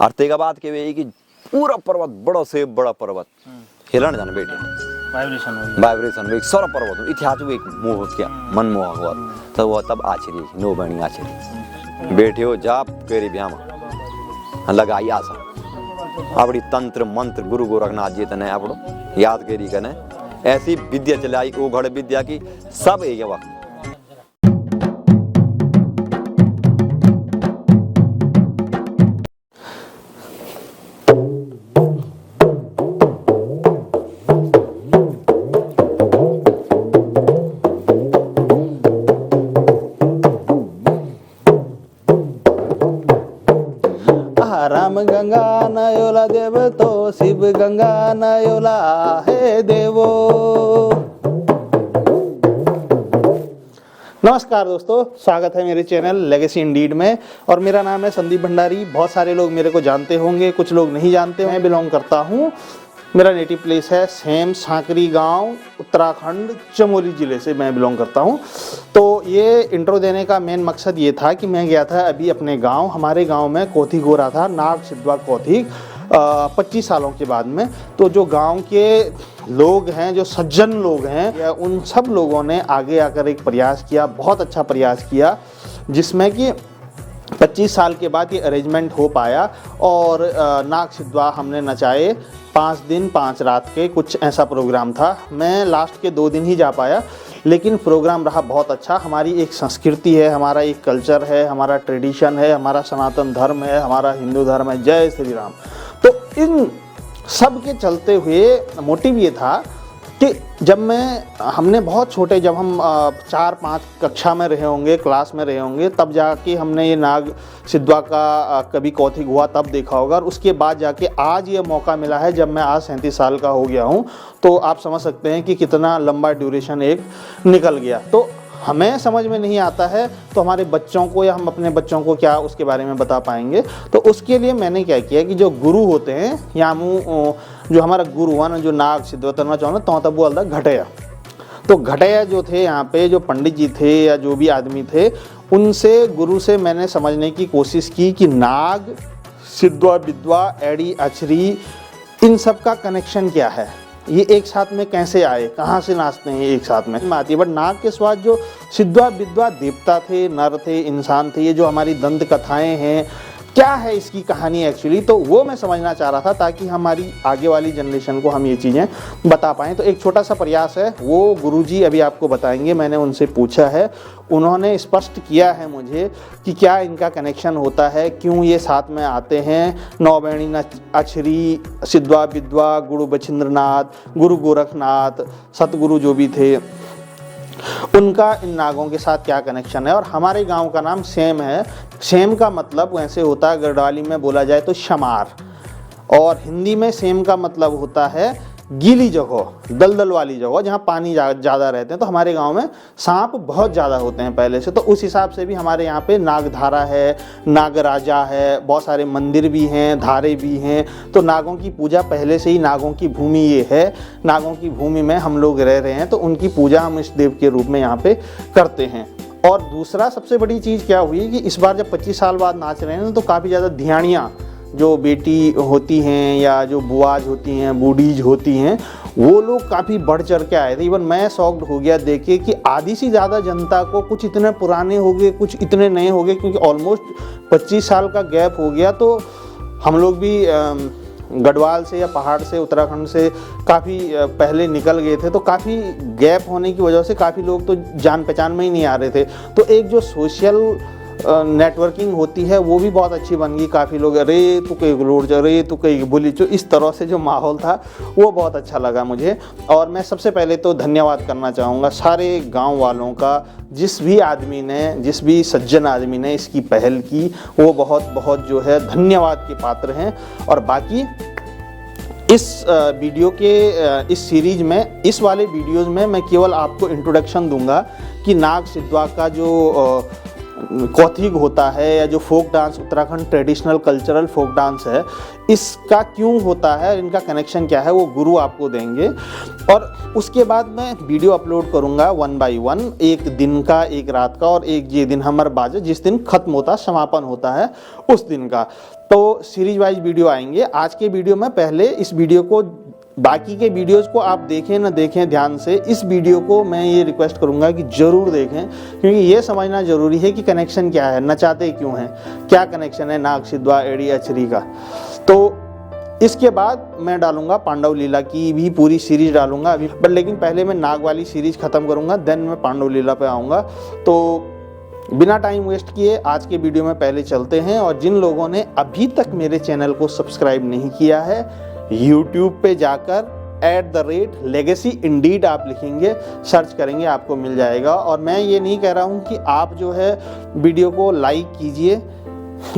और तेगा बात के वे कि पूरा पर्वत बड़ा से बड़ा पर्वत हिलन जान बैठे वाइब्रेशन एक सौर पर्वत इतिहास एक मोह क्या मनमोहक हुआ तो वह तब आश्चर्य नो बनी आश्चर्य बैठे हो जाप केरी ब्याह लगाई आशा अपनी तंत्र मंत्र गुरु गोरखनाथ जी तने अपनो याद करी कने ऐसी विद्या चलाई वो घड़ विद्या की सब एक वक्त राम गंगा नयोला देव तो शिव गंगा नयोला हे देवो। नमस्कार दोस्तों, स्वागत है मेरे चैनल लेगेसी इंडीड में और मेरा नाम है संदीप भंडारी। बहुत सारे लोग मेरे को जानते होंगे, कुछ लोग नहीं जानते। मैं बिलोंग करता हूँ, मेरा नेटिव प्लेस है सेम सांकरी गांव, उत्तराखंड, चमोली ज़िले से मैं बिलोंग करता हूं। तो ये इंट्रो देने का मेन मकसद ये था कि मैं गया था अभी अपने गांव, हमारे गांव में कौथिग हो रहा था, नाग सिद्धवा कौथिग 25 सालों के बाद में। तो जो गांव के लोग हैं, जो सज्जन लोग हैं, उन सब लोगों ने आगे आकर एक प्रयास किया, बहुत अच्छा प्रयास किया, जिसमें कि 25 साल के बाद ये अरेंजमेंट हो पाया और नाग सिद्धवा हमने नचाए 5 दिन 5 रात के, कुछ ऐसा प्रोग्राम था। मैं लास्ट के 2 दिन ही जा पाया, लेकिन प्रोग्राम रहा बहुत अच्छा। हमारी एक संस्कृति है, हमारा एक कल्चर है, हमारा ट्रेडिशन है, हमारा सनातन धर्म है, हमारा हिंदू धर्म है। जय श्री राम। तो इन सब के चलते हुए मोटिव ये था कि हमने बहुत छोटे, जब हम 4-5 कक्षा में रहे होंगे, क्लास में रहे होंगे, तब जाके हमने ये नाग सिद्धवा का कभी कौथिग हुआ तब देखा होगा। और उसके बाद जाके आज ये मौका मिला है, जब मैं आज 37 साल का हो गया हूँ, तो आप समझ सकते हैं कि कितना लंबा ड्यूरेशन एक निकल गया। तो हमें समझ में नहीं आता है तो हमारे बच्चों को या हम अपने बच्चों को क्या उसके बारे में बता पाएंगे। तो उसके लिए मैंने क्या किया कि जो गुरु होते हैं या जो हमारा गुरु हुआ ना, जो नाग सिद्धवा करना चाहो ना, तो तब वो घटया। तो घटया जो थे यहाँ पे, जो पंडित जी थे या जो भी आदमी थे, उनसे गुरु से मैंने समझने की कोशिश की कि नाग सिद्धवा विधवा एड़ी अचरी इन सब का कनेक्शन क्या है, ये एक साथ में कैसे आए, कहाँ से नाचते हैं एक साथ में आती है। बट नाग के स्वाद जो सिद्धवा विधवा देवता थे, नर थे, इंसान थे, ये जो हमारी दंत कथाएं हैं, क्या है इसकी कहानी एक्चुअली, तो वो मैं समझना चाह रहा था ताकि हमारी आगे वाली जनरेशन को हम ये चीज़ें बता पाएँ। तो एक छोटा सा प्रयास है, वो गुरुजी अभी आपको बताएंगे। मैंने उनसे पूछा है, उन्होंने स्पष्ट किया है मुझे कि क्या इनका कनेक्शन होता है, क्यों ये साथ में आते हैं। नौबेणी अचरी, सिद्धवा विधवा, गुरु बछिंद्रनाथ, गुरु गोरखनाथ, सतगुरु जो भी थे, उनका इन नागों के साथ क्या कनेक्शन है। और हमारे गांव का नाम सेम है। सेम का मतलब वैसे होता है, गढ़वाली में बोला जाए तो शमार, और हिंदी में सेम का मतलब होता है गीली जगह, दलदल वाली जगह जहाँ पानी ज़्यादा रहते हैं। तो हमारे गांव में सांप बहुत ज़्यादा होते हैं पहले से, तो उस हिसाब से भी हमारे यहाँ पे नागधारा है, नागराजा है, बहुत सारे मंदिर भी हैं, धारे भी हैं। तो नागों की पूजा पहले से ही, नागों की भूमि ये है, नागों की भूमि में हम लोग रह रहे हैं, तो उनकी पूजा हम इस देव के रूप में यहाँ पे करते हैं। और दूसरा सबसे बड़ी चीज़ क्या हुई कि इस बार जब 25 साल बाद नाच रहे हैं, तो काफ़ी ज़्यादा धियानियाँ जो बेटी होती हैं या जो बुआज होती हैं, बूढ़ीज होती हैं, वो लोग काफ़ी बढ़ चढ़ के आए थे। इवन मैं शॉक्ड हो गया देख के कि आधी से ज़्यादा जनता को, कुछ इतने पुराने हो गए, कुछ इतने नए हो गए, क्योंकि ऑलमोस्ट 25 साल का गैप हो गया। तो हम लोग भी गढ़वाल से या पहाड़ से, उत्तराखंड से काफ़ी पहले निकल गए थे, तो काफ़ी गैप होने की वजह से काफ़ी लोग तो जान पहचान में ही नहीं आ रहे थे। तो एक जो सोशल नेटवर्किंग होती है वो भी बहुत अच्छी बन गई। काफ़ी लोग अरे तू कहीं लोड जा, अरे तू कहीं बोली, जो इस तरह से जो माहौल था वो बहुत अच्छा लगा मुझे। और मैं सबसे पहले तो धन्यवाद करना चाहूँगा सारे गांव वालों का, जिस भी आदमी ने, जिस भी सज्जन आदमी ने इसकी पहल की, वो बहुत बहुत जो है धन्यवाद के पात्र हैं। और बाकी इस वीडियो के इस सीरीज में, इस वाले वीडियोज़ में मैं केवल आपको इंट्रोडक्शन दूंगा कि नाग सिद्धवा का जो कौथिग होता है या जो folk dance, Uttarakhand traditional cultural folk dance है, इसका क्यों होता है, इनका कनेक्शन क्या है, वो गुरु आपको देंगे। और उसके बाद मैं वीडियो अपलोड करूंगा 1 by 1, एक दिन का, एक रात का, और एक ये दिन हमर बाजे जिस दिन खत्म होता, समापन होता है उस दिन का। तो सीरीज वाइज वीडियो आएंगे। आज के वीडियो में पहले इस वीडियो को, बाकी के वीडियोस को आप देखें ना देखें ध्यान से, इस वीडियो को मैं ये रिक्वेस्ट करूंगा कि जरूर देखें, क्योंकि ये समझना जरूरी है कि कनेक्शन क्या है, नचाते क्यों हैं, क्या कनेक्शन है नाग सिद्धवा एड़ी अचरी का। तो इसके बाद मैं डालूंगा पांडव लीला की भी पूरी सीरीज डालूंगा अभी, बट लेकिन पहले मैं नाग वाली सीरीज खत्म करूंगा, देन मैं पांडव लीला पे आऊँगा। तो बिना टाइम वेस्ट किए आज के वीडियो में पहले चलते हैं। और जिन लोगों ने अभी तक मेरे चैनल को सब्सक्राइब नहीं किया है, YouTube पे जाकर @legacy indeed आप लिखेंगे, सर्च करेंगे, आपको मिल जाएगा। और मैं ये नहीं कह रहा हूँ कि आप जो है वीडियो को लाइक कीजिए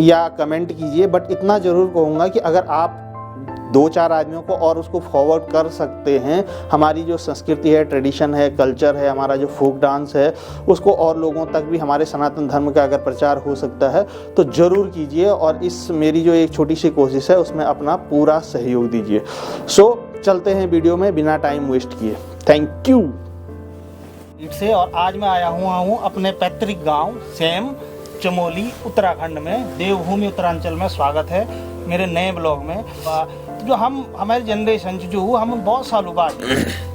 या कमेंट कीजिए, बट इतना ज़रूर कहूँगा कि अगर आप 2-4 आदमियों को और उसको फॉरवर्ड कर सकते हैं, हमारी जो संस्कृति है, ट्रेडिशन है, कल्चर है, हमारा जो फोक डांस है, उसको और लोगों तक भी हमारे सनातन धर्म का अगर प्रचार हो सकता है तो ज़रूर कीजिए। और इस मेरी जो एक छोटी सी कोशिश है उसमें अपना पूरा सहयोग दीजिए। सो चलते हैं वीडियो में बिना टाइम वेस्ट किए। Thank you. से और आज मैं आया हुआ हूँ अपने पैतृक गांव सेम चमोली उत्तराखंड में, देवभूमि उत्तरांचल में। स्वागत है मेरे नए ब्लॉग में। जो हमारी जनरेशन जो हुआ, हम बहुत सालों बाद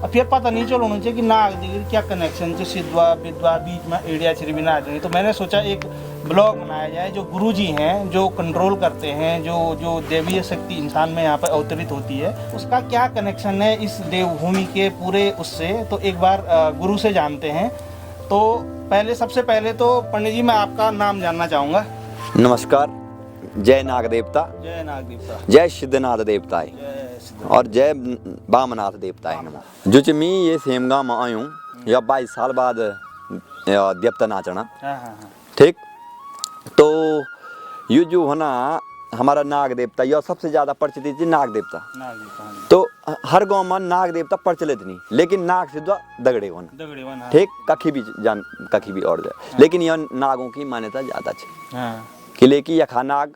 अब फिर पता नहीं चलो होना चाहिए कि नाग देवी क्या कनेक्शन से सिद्धवा विधवा बीच में एड़िया छिरी बिना रही। तो मैंने सोचा एक ब्लॉग बनाया जाए। जो गुरुजी हैं, जो कंट्रोल करते हैं, जो देवीय शक्ति इंसान में यहाँ पर अवतरित होती है, उसका क्या कनेक्शन है इस देवभूमि के पूरे उससे, तो एक बार गुरु से जानते हैं। तो सबसे पहले तो पंडित जी मैं आपका नाम जानना चाहूँगा। नमस्कार। जय नाग देवता, जय नाग देवता, जय सिद्धनाथ देवताए और जय बामनाथ देवताए नमः। जो च मैं ये सेम गाँव में आयूँ या 22 साल बाद देवता नाचना, ठीक। तो ये जो है ना हमारा नाग देवता, यह सबसे ज्यादा प्रचलित है नाग देवता। तो हर गांव में नाग देवता प्रचलित नहीं, लेकिन नाग सिद्धवा दगड़े होना, ठीक। कखी भी और जाए, लेकिन यह नागों की मान्यता ज्यादा है। किले की यखा नाग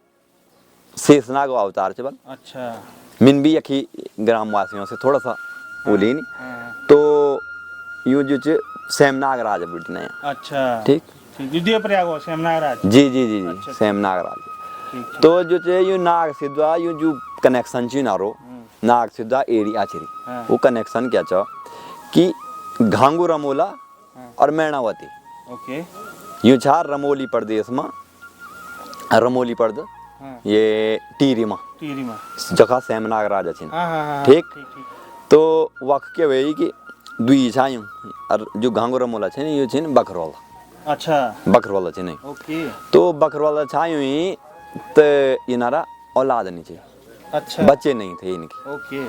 शेष नाग अवतार चबल। अच्छा। मिन भी यखी ग्रामवासियों से थोड़ा सा बोली नहीं। तो यूं जो सेम नागराज बिटने। अच्छा, ठीक। द्वितीय प्रयाग हो सेम नागराज। जी जी जी जी, सेम नागराज। तो जो चे यू नाग सिद्धवा यू जो कनेक्शन ची नारो नाग सिद्धवा एड़ी आचरी, वो कनेक्शन क्या चा कि घांगू रमोला और मैणावती, ओके, यूं छार रमोली प्रदेश में, रमोली पर्द ये टीरीमा जगह सेम नागराज अछि, ठीक। तो वक के वही कि दुई छायू और जो घांगू रमोला छे ये छिन बकरवाला। अच्छा, बकरवाला छे नहीं, ओके। तो बकरवाला छायू ही तो इनारा औलाद नहीं छे। अच्छा, बच्चे नहीं थे इनके, ओके।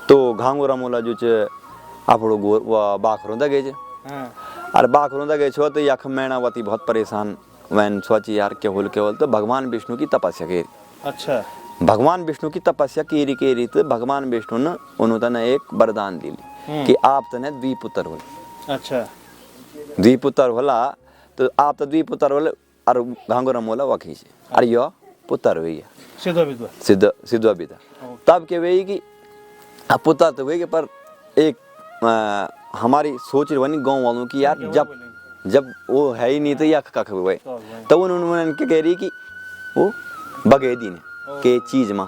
तो घांगू रमोला जो छे आपड़ो बाखरो दगे छे, और बाखरो दगे छो तो यख मैणावती बहुत परेशान वैन सोची यार केवल तो भगवान विष्णु की तपस्या केरी। अच्छा, भगवान विष्णु की तपस्या केरी तो भगवान विष्णु ने उन्होंने एक वरदान दिली कि आप तने द्विपुत्र हो। अच्छा, द्विपुत्र होला तो आप तो द्विपुत्र होले और घांगू रमोला वखी से और यो पुत्र हुई है सिद्धवा विधा। तब के वही कि पुत्र तो हुए पर एक हमारी सोच रही गाँव वालों की यार जब वो है ही नहीं तो या कख हुए, तो उन्होंने क्या कह रही कि वो बगे दिन के चीज में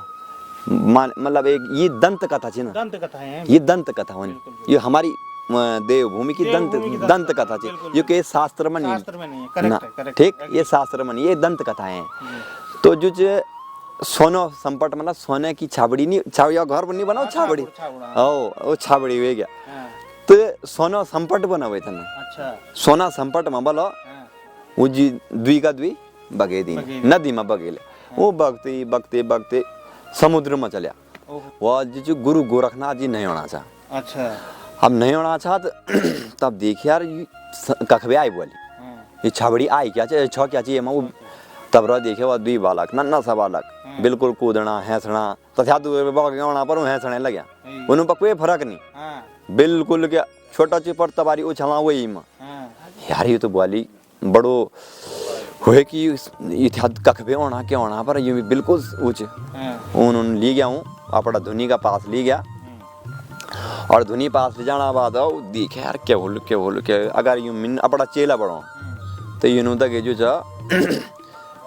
मतलब एक ये दंत कथा थी ना, दंत कथा है, ये दंत कथा होनी, ये हमारी देवभूमि की दंत कथा थी, ये के शास्त्र में नहीं ना, ठीक। ये शास्त्र में नहीं, ये दंत कथा है। तो जो सोनो संपट मतलब सोने की छाबड़ी नहीं, घर नहीं बनाओ छाबड़ी, वो छाबड़ी हुए गया तो सोना संपट बनावे थे। अच्छा, सोना संपट में बोलो वो जी द्वी का द्वी बगे दी नदी में बगेले, वो बगते बगते बगते समुद्र में चलिया। वो जो गुरु गोरखनाथ जी नहीं होना चाह। अच्छा, अब नहीं होना चाह तो तब देखिए यार कखबे आई बोली ये छाबड़ी आई क्या चाहिए, छो क्या चाहिए वो तब रो देखे वो द्वी बालक नन्ना सा बालक बिल्कुल कूदना हैंसना तथा होना पर हैंसने लगे, उन पर कोई फर्क नहीं, बिल्कुल क्या छोटा चिपर तबारी उछला वही में। यार ये तो बोली बड़ो हुए कि कखबे होना क्या होना पर ये बिल्कुल ऊँचे उन्होंने ले गया हूँ अपना धुनी का पास ले गया, और धुनी पास ले जाना बाद देखे यार क्या बोल क्या अगर यूँ मिन अपना चेला बढ़ो तो यूँ तक जो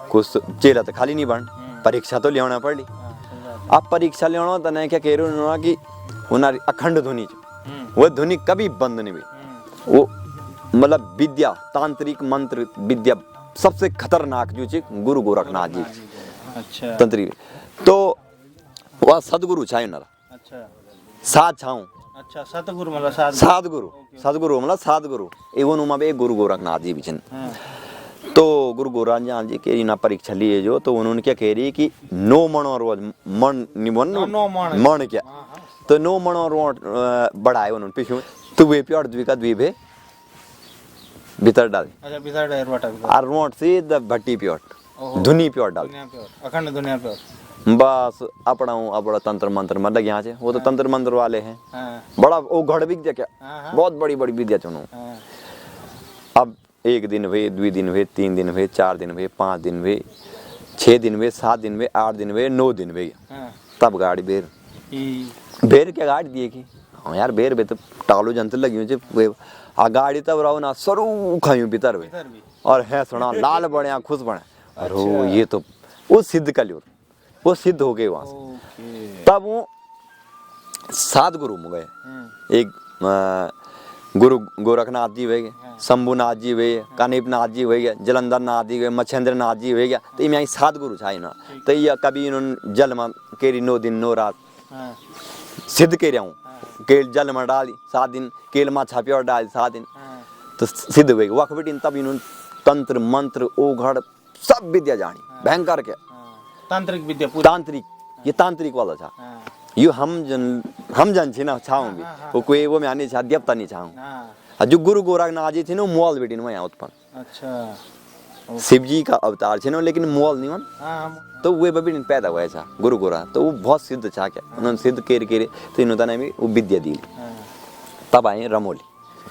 कुछ चेला तो खाली नहीं बन परीक्षा तो लेना पड़ी। अब परीक्षा लेना तो नहीं क्या कह रहे हो कि उनारी अखंड ध्वनि वो ध्वनि कभी बंद नहीं हुई। वो मतलब विद्या तांत्रिक मंत्र विद्या सबसे खतरनाक जो चीज गुरु गोरखनाथ जी अच्छा तंत्रिक तो वह सदगुरु छाए ना अच्छा साथ छाऊं अच्छा सतगुरु मतलब सदगुरु मतलब सदगुरु एवं उमा एक गुरु गोरखनाथ जी भी छन। हाँ, तो गुरु गोरखनाथ जी के ना परीक्षा लिए जो तो उन्होंने क्या कह रही कि 9 मणों रोज मन निमन नौ मण। मण क्या तो 9 मणों रोज बढ़ाए उन्होंने पीछे तो वे प्योर द्विका द्वीपे भीतर डाल अच्छा बिता डायर वाटा और रोट से द भट्टी प्योट धुनी प्योट डाल दुनिया पे अखंड दुनिया पे बस अपना तंत्र मंत्र मतलब यहाँ से वो तो तंत्र मंत्र वाले हैं। हाँ बड़ा वो घड़ विद्या क्या हाँ। बहुत बड़ी बड़ी विद्या चुनो। हाँ अब 1 दिन हुए 2 दिन हुए 3 दिन हुए 4 दिन हुए 5 दिन हुए 6 दिन हुए 7 दिन हुए 8 दिन हुए 9 दिन हुए हाँ तब गाड़ी बेर क्या गाड़ी दिए की हाँ यार बेर बे तो टालू जंतर लगी हुई आ गाड़ी तब रहो ना सरू खाई भीतर हुए इधर भी और है सुना लाल बने खुश बने अरे ये तो वो सिद्ध कर लियो वो सिद्ध हो गए वहां से। ओके तब वो 7 गुरु हो गए। एक गुरु गोरखनाथ जी हुए शंभुनाथ जी हुए कानिपनाथ जी हुए जलंधर नाथ जी हुए मच्छेंद्र नाथ जी हुए तो यहाँ 7 गुरु छाए ना तो ये कभी इन्होंने जल में केरी 9 दिन 9 रात हाँ सिद्ध के रहा हूँ केल जल में डाली 7 दिन केल में छापी और डाली 7 दिन हाँ तो सिद्ध हुए वक्त बेटी तब इन्होंने तंत्र मंत्र ओघड़ सब विद्या जानी भयंकर के तांत्रिक विद्या पूरी तांत्रिक ये तांत्रिक वाला था हाँ यो हम जन छी ना छाऊं भी वो कोई वो में आने छा देवता नहीं छाऊं हाँ जो गुरु गोरखनाथ जी थे ना मोल बेटी में यहाँ उत्पन्न अच्छा शिव जी का अवतार थे ना लेकिन मोल नहीं मन हाँ तो वे बेटी पैदा हुआ था गुरु गोरा तो वो बहुत सिद्ध छा क्या उन्होंने सिद्ध केरे तो इन्होंने भी वो विद्या दी हाँ तब आए रमोली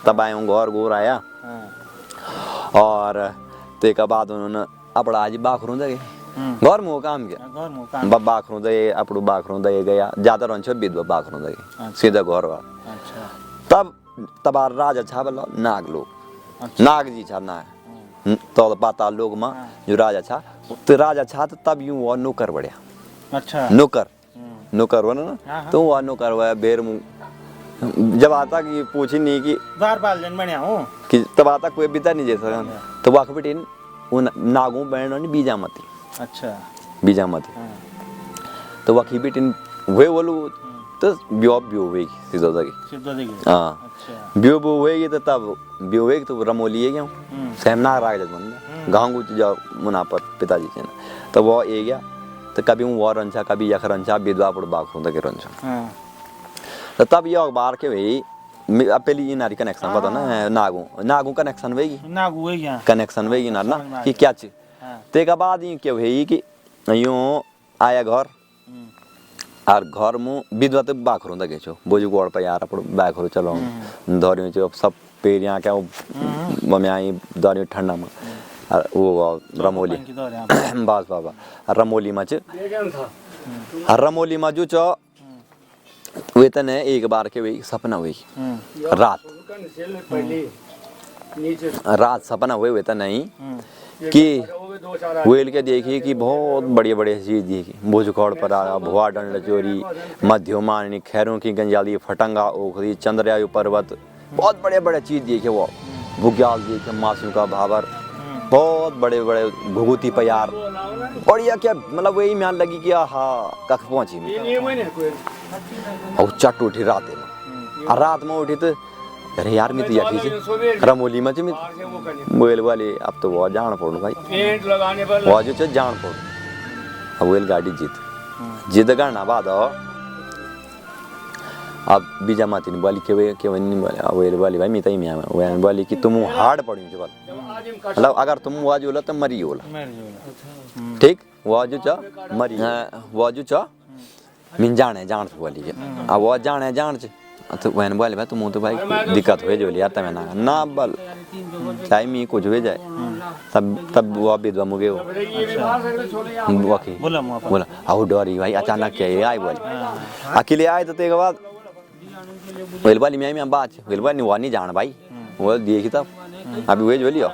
तब आए घर गोर आया हाँ और ते का बाद उन्होंने अपना आज बाखरू दे घर में वो काम किया घर में काम बाखरू दे अपड़ू बाखरू दे गया ज्यादा रंच विधवा बाखरू दे सीधा घर वाला अच्छा तब राजा छा बोला नाग लोग अच्छा। नाग जी छा ना तो पाताल लोग में जो राजा छा तो राजा छा तो तब यूं वो नौकर बढ़िया अच्छा नौकर हुआ ना तो वो नौकर हुआ बेर मुंह जब आता कि पूछी नहीं कि द्वारपाल जन बढ़िया हूँ कि तब आता कोई बिता नहीं जैसा तो वाक बेटी उन नागों बहनों ने बीजामती अच्छा बीजामती हाँ तो वाकी बेटी वे बोलू तो ब्यो हुएगी सीधा की सिद्ध देगी हाँ अच्छा ब्यो हुएगी तो तब ब्यो हुएगी तो रमोली है क्या सहमनाग राग जज मंदिर गाँव को जाओ मुना पर पिताजी से ना तो वो ए गया तो कभी वो रंचा कभी यख रंचा विधवा पड़ बाखरू तक रंचा हाँ तो तब ये अखबार के भाई पहली नारी कनेक्शन पता ना नागू कनेक्शन वेगी नागू है यहाँ कनेक्शन वेगी ना ना कि क्या चीज ते का बाद ये क्या हुई कि यूं आया घर और घर में विधवा तो बाखरू तक छो बोझू गोड़ पर यार अपन बाखरू चलो दौरी में सब पेड़ यहाँ क्या मम्मी आई दौरी ठंडा में और वो रमोली बस बाबा रमोली में रमोली में जो चो वे तने एक बार के वही सपना हुई रात सपना हुए वे नहीं कि वेल के देखी कि बहुत बढ़िया बढ़िया चीज देखी भुजखोड़ पर आया भुआ डंड चोरी मध्योमानी खैरों की गंजाली फटंगा ओखरी चंद्रयायु पर्वत बहुत बड़े बड़े चीज देखे वो भुग्याल देखे मासू का भावर बहुत बड़े बड़े घुघुती प्यार बढ़िया क्या मतलब वही म्यान लगी कि हाँ कख पहुंची और चट उठी रात में उठी तो अरे यार मैं तो यही से रमोली में वेल वाले अब तो वो जान पड़ो भाई वो जो जान पड़ो अब वेल गाड़ी जीत करना बाद अब बीजा माती ने बोली के नहीं बोले बोली भाई मैं तो ही मैं बोली कि तुम हार्ड पड़ी मतलब अगर तुम वो होला तो मरी होला ठीक वो जो मरी वो जो मिन जाने जान बोली के अब वो जान तो वहन बोले भाई तुम तो भाई दिक्कत हुए जो लिया तब ना बल चाहे मी कुछ हो जाए तब वो विधवा मुगे बोला आओ डरी भाई अचानक क्या आई बोली अकेले आए तो तेरे बाद वेल वाली मैं बात वेल वाली वो नहीं जान भाई वो देखी तब अभी वे जो लियो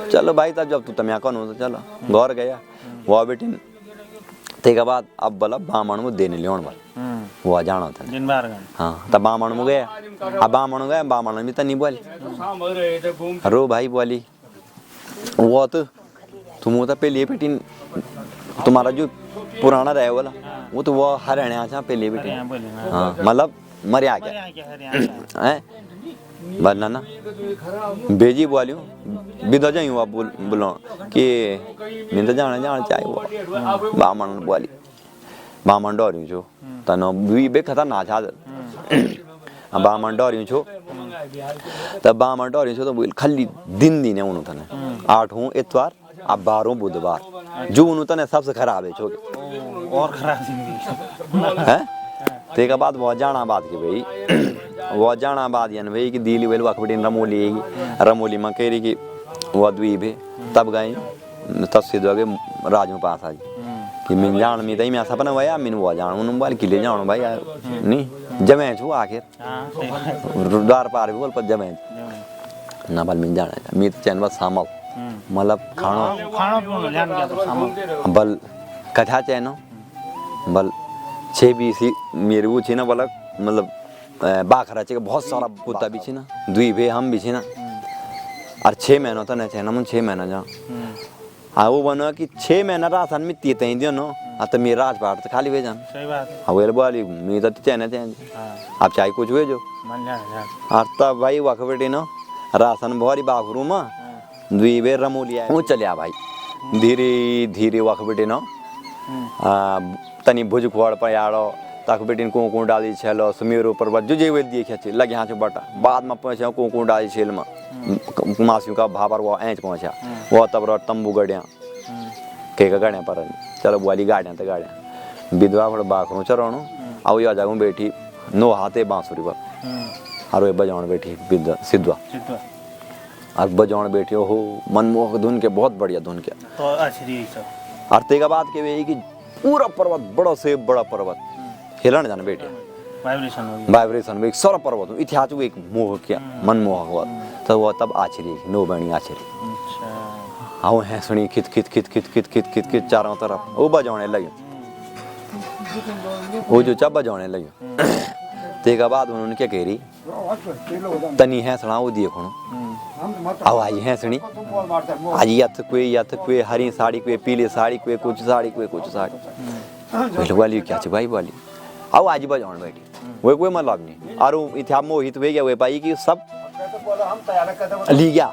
चलो भाई तब जब तू तमिया कौन हो तो चलो घर गया वो बेटी ते के बाद अब बोला बामण में देने लियोन बल वो आ जाना था दिन बार गन हाँ तब बामण में गया अब बामण गया बामण में तो नहीं बोली रो भाई बोली वो तो तुम तो पहले बेटी तुम्हारा जो पुराना रहे वाला वो तो वो हरियाणा से पहले बेटी हाँ मतलब मरिया क्या है बोलना ना बेजी बोलियो बिदा जाऊँ आप बोलो कि मैं तो जाना चाहिए वो बामण बोली बामण डोरियो जो तनो भी बे खतरनाक था बामण डोरियो छो तब बामण डोरियो छो तो बोल खाली दिन है उन्होंने तने 8 इतवार अब 12 बुधवार जो उन्होंने सबसे खराब है छो और खराब जिंदगी है ते के बाद वो जाना बात की भाई वो जाना बात यानी भाई कि दिल्ली वेल वकबड़ी रमोली में कह रही कि वो द्वीप है तब गए तब से गए राज में पास आज कि मैं जान में तई मैं सपना भैया मैंने वो जान उन्होंने बोल किले जानो भाई नहीं जमे छू आखिर द्वार पार भी बोल पर जमे ना बल मैं जाना मैं चैन बस सामल मतलब खाना पीना ध्यान क्या तो सामान बल कथा चैनो बल 6 मेरे वो छे ना बल मतलब बाखरा चे बहुत सारा कुत्ता भी छे ना दुई भे हम भी छे ना और 6 महीना तो नहीं छे ना मन 6 महीना जा हाँ वो बनो कि 6 महीना राशन में तीते ही दियो नो हाँ तो मेरा राजपाट तो खाली भेजा सही बात है हाँ वो बोली मैं तो चैन आप चाहे कुछ भेजो मन जाना और तब भाई वक बेटे नो राशन भरी बाखरू में दुई बेर रमोलिया वो चलिया भाई धीरे धीरे वक बेटे नो तनी भुज खोड़ पर यारो तक बेटिन को डाली छेलो समीर ऊपर बस जो जेवेल दिए खचे लगे यहाँ से बटा बाद में पहुंचा को डाली छेल में मासियों का भावर वो ऐंच पहुंचा वो तब रो तंबू गड़िया के गड़िया पर चलो बोली गाड़ियाँ तो गाड़ियाँ विधवा बड़ बाखरू चराणो आओ या जाऊँ बैठी 9 हाथे बांसुरी पर और वे बजाउन बैठी विधवा सिद्धवा और बजाउन बैठी हो मनमोहक धुन के बहुत बढ़िया धुन के तो अच्छी सब और तेगा बात के वे कि पूरा पर्वत बड़ा से बड़ा पर्वत हिलन जाना बेटे वाइब्रेशन में सारा पर्वत इतिहास एक मोह क्या मनमोहक हुआ तो वो तब आश्चर्य नो बनी आश्चर्य हाँ है सुनी खित खित खित खित खित खित खित खित चारों तरफ वो बजाने लगे वो जो चब बजाने लगे तेगा बाद उन्होंने क्या कह रही तनी है सुना वो देखो आवाज है सुनी आज यथ कोई हरी साड़ी कोई पीली साड़ी कोई कुछ साड़ी वाली क्या भाई वाली आओ आज बजाने बैठी वो कोई मतलब नहीं और इतिहास मोहित हो गया वे पाई कि सब ली गया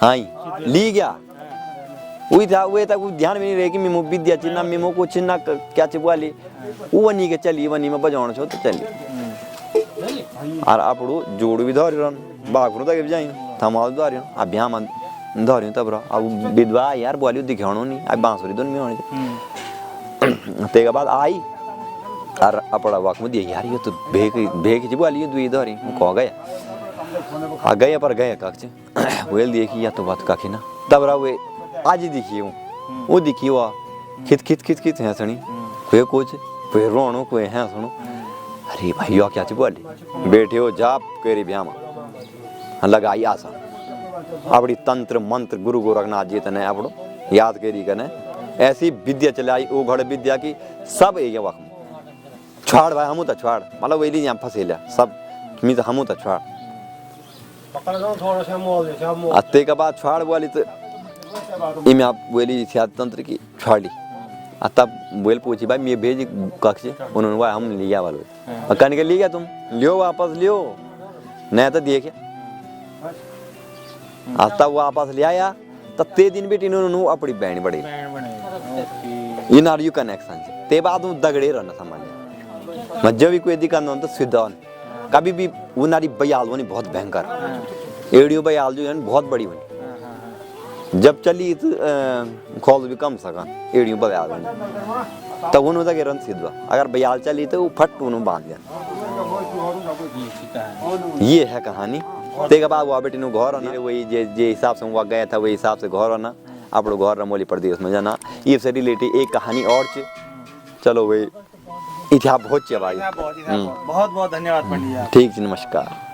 हाँ ली गया वही था वे तक ध्यान में नहीं रहे कि मेमो विद्या चिन्ना मेमो को चिन्ना क्या चिपवाली वो वनी के चली वनी में बजाना छो तो चली और आपड़ो जोड़ भी धर रन बाखरू तक भी जाई थमाल धर अभ्याम धर तब रहा अब विधवा यार बोली दिखाणो नहीं अब बांसुरी दोन में होने तेगा बाद आई और अपना वक्त में दिया यार ये तो भेग बोली दुई धरी कह गया आ गए पर गए कक्ष वेल देखी या तो बात काकी ना तब रहा वे आज दिखी वो दिखी वो खित खित खित खित है सुनी कोई कुछ कोई रोनो कोई है सुनो अरे भाई यो क्या बोली बैठे हो जाप करी ब्याम लगाई आशा अपनी तंत्र मंत्र गुरु गोरखनाथ जी तने अपड़ो याद करी कने ऐसी विद्या चलाई वो घड़ विद्या की सब एक वक्त छाड़ भाई हमू तो छाड़ मतलब वेली यहाँ फंसे लिया सब मी तो हमू तो छाड़ अत्ते के बाद छाड़ वाली तो इमे आप वेली तंत्र की छाड़ी तब बोल पूछी भाई मैं भेजी कक्ष उन्होंने बोला हम लिया वाले कहने के लिया तुम लियो वापस लियो नहीं तो देखे तब वापस ले आया तब ते दिन बेटी इन्होंने अपनी बहन बड़ी इन आर यू कनेक्शन ते बाद दगड़े रहना समझ मैं जब भी कोई दिक्कत तो सीधा कभी भी वो नारी बयाल बनी बहुत भयंकर एडियो बयाल जो है बहुत बड़ी बनी जब चली तो खोल भी कम सका एडियो बयाल बनी तब उन्होंने तक रन सीधा अगर बयाल चली तो वो फट उन्होंने बांध दिया ये है कहानी तेगा बाद वो बेटी घर आना वही जे हिसाब से वहाँ गया था वही हिसाब से घर आना आप लोग घर रमोली प्रदेश में जाना ये से रिलेटेड एक कहानी और चलो वही इतिहास बहुत चाहिए भाई बहुत बहुत धन्यवाद पंडित जी ठीक जी नमस्कार।